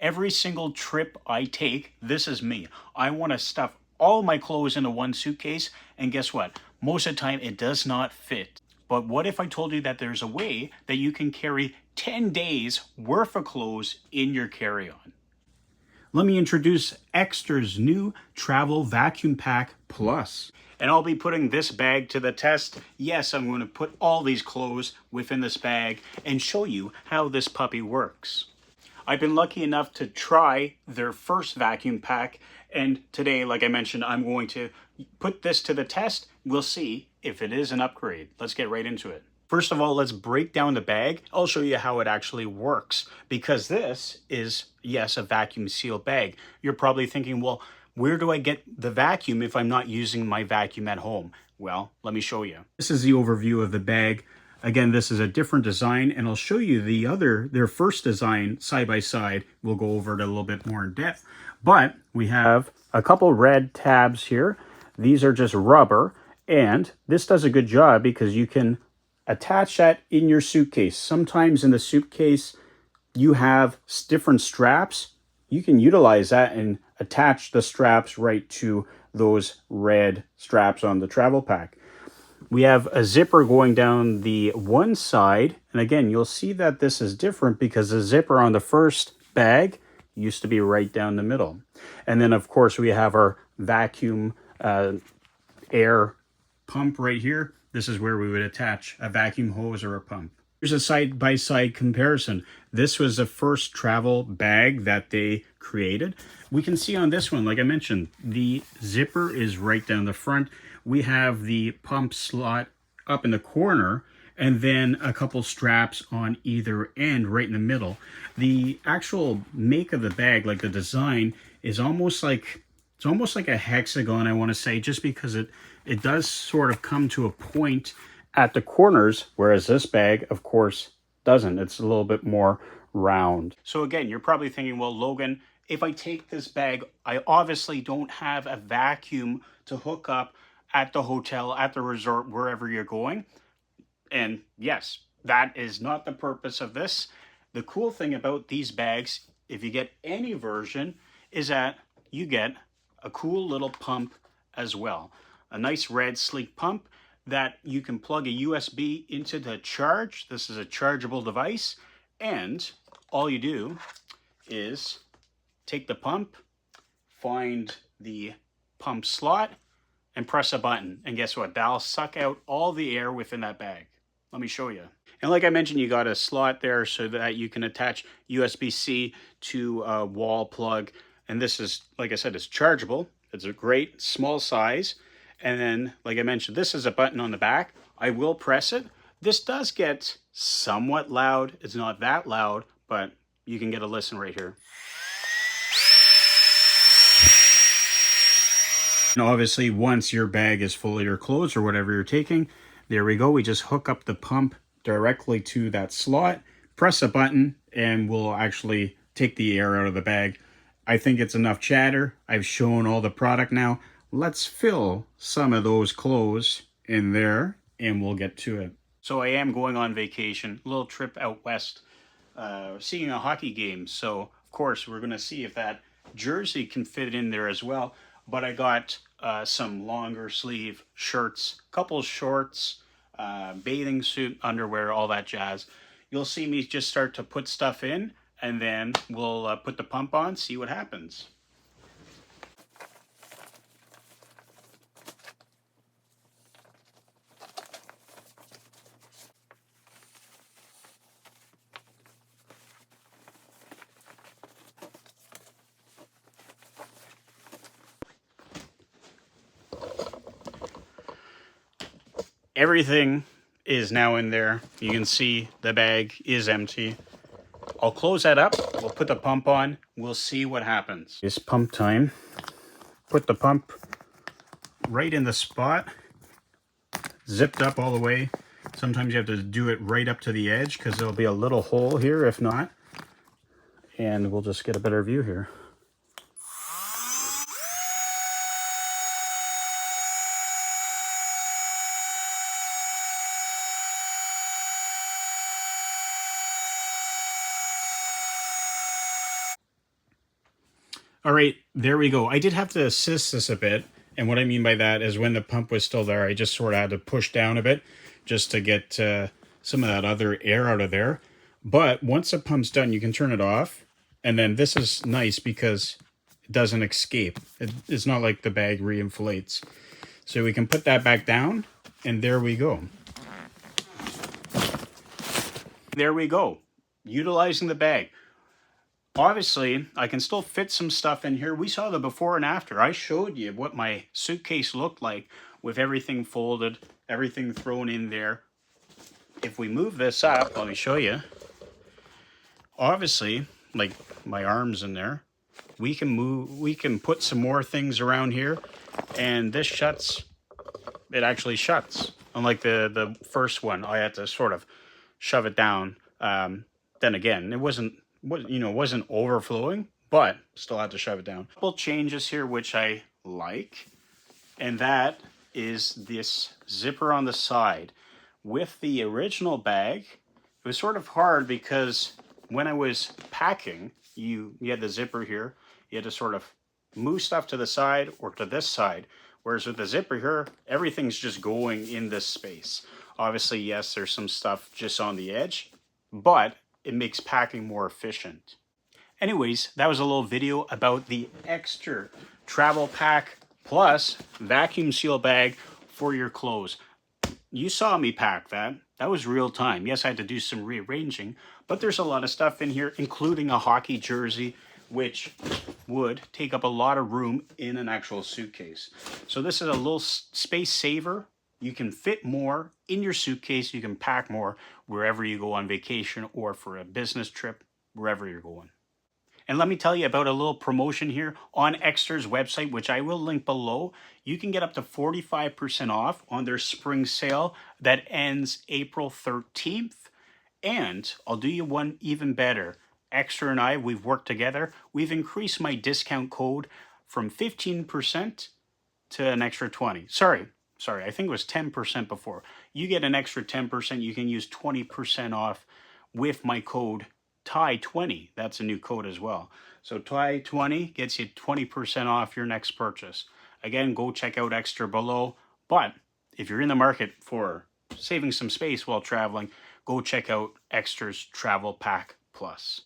Every single trip I take, this is me. I want to stuff all my clothes into one suitcase, and guess what? Most of the time it does not fit. But what if I told you that there's a way that you can carry 10 days worth of clothes in your carry-on? Let me introduce Ekster's new Travel Vacuum Pack Plus. And I'll be putting this bag to the test. Yes, I'm going to put all these clothes within this bag and show you how this puppy works. I've been lucky enough to try their first vacuum pack, and today, like I mentioned, I'm going to put this to the test. We'll see if it is an upgrade. Let's get right into it. First of all, let's break down the bag. I'll show you how it actually works, because this is, yes, a vacuum sealed bag. You're probably thinking, well, where do I get the vacuum if I'm not using my vacuum at home? Well, let me show you. This is the overview of the bag. Again, this is a different design, and I'll show you their first design side by side. We'll go over it a little bit more in depth. But we have a couple red tabs here. These are just rubber, and this does a good job because you can attach that in your suitcase. Sometimes in the suitcase, you have different straps. You can utilize that and attach the straps right to those red straps on the TravelPack. We have a zipper going down the one side. And again, you'll see that this is different because the zipper on the first bag used to be right down the middle. And then, of course, we have our vacuum air pump right here. This is where we would attach a vacuum hose or a pump. Here's a side-by-side comparison. This was the first travel bag that they created. We can see on this one, like I mentioned, the zipper is right down the front. We have the pump slot up in the corner, and then a couple straps on either end right in the middle. The actual make of the bag, like the design, is almost like a hexagon, I want to say, just because it does sort of come to a point at the corners, whereas this bag, of course, doesn't. It's a little bit more round. So again, you're probably thinking, well, Logan, if I take this bag, I obviously don't have a vacuum to hook up at the hotel, at the resort, wherever you're going. And yes, that is not the purpose of this. The cool thing about these bags, if you get any version, is that you get a cool little pump as well. A nice red sleek pump that you can plug a USB into to charge. This is a chargeable device, and all you do is take the pump, find the pump slot, and press a button. And guess what? That'll suck out all the air within that bag. Let me show you. And like I mentioned, you got a slot there so that you can attach USB-C to a wall plug. And this is, like I said, it's chargeable. It's a great small size. And then, like I mentioned, this is a button on the back. I will press it. This does get somewhat loud. It's not that loud, but you can get a listen right here. And obviously, once your bag is full of your clothes or whatever you're taking, there we go. We just hook up the pump directly to that slot, press a button, and we'll actually take the air out of the bag. I think it's enough chatter. I've shown all the product now. Let's fill some of those clothes in there, and we'll get to it. So I am going on vacation, a little trip out west, seeing a hockey game. So, of course, we're going to see if that jersey can fit in there as well. But I got some longer sleeve shirts, couple shorts, bathing suit, underwear, all that jazz. You'll see me just start to put stuff in, and then we'll put the pump on, see what happens. Everything is now in there. You can see the bag is empty. I'll close that up. We'll put the pump on. We'll see what happens. It's pump time. Put the pump right in the spot. Zipped up all the way. Sometimes you have to do it right up to the edge because there'll be a little hole here if not. And we'll just get a better view here. All right, there we go. I did have to assist this a bit. And what I mean by that is when the pump was still there, I just sort of had to push down a bit just to get some of that other air out of there. But once the pump's done, you can turn it off. And then this is nice because it doesn't escape. It's not like the bag reinflates. So we can put that back down, and there we go. There we go. Utilizing the bag. Obviously, I can still fit some stuff in here. We saw the before and after. I showed you what my suitcase looked like with everything folded, everything thrown in there. If we move this up, let me show you. Obviously, like my arms in there, we can put some more things around here, and this shuts. It actually shuts. Unlike the first one, I had to sort of shove it down. Then again, it wasn't overflowing, but still had to shove it down. Couple changes here which I like, and that is this zipper on the side. With the original bag, it was sort of hard because when I was packing, you had the zipper here. You had to sort of move stuff to the side or to this side. Whereas with the zipper here, everything's just going in this space. Obviously, yes, there's some stuff just on the edge, but it makes packing more efficient. Anyways, that was a little video about the Ekster TravelPack Plus vacuum seal bag for your clothes. You saw me pack that. That was real time. Yes, I had to do some rearranging, but there's a lot of stuff in here, including a hockey jersey, which would take up a lot of room in an actual suitcase. So this is a little space saver. You can fit more in your suitcase. You can pack more wherever you go on vacation or for a business trip, wherever you're going. And let me tell you about a little promotion here on Ekster's website, which I will link below. You can get up to 45% off on their spring sale that ends April 13th. And I'll do you one even better. Ekster and I, we've worked together. We've increased my discount code from 15% to an extra 20. Sorry, I think it was 10% before. You get an extra 10%. You can use 20% off with my code TIE20. That's a new code as well. So TIE20 gets you 20% off your next purchase. Again, go check out Ekster below. But if you're in the market for saving some space while traveling, go check out Ekster's TravelPack Plus.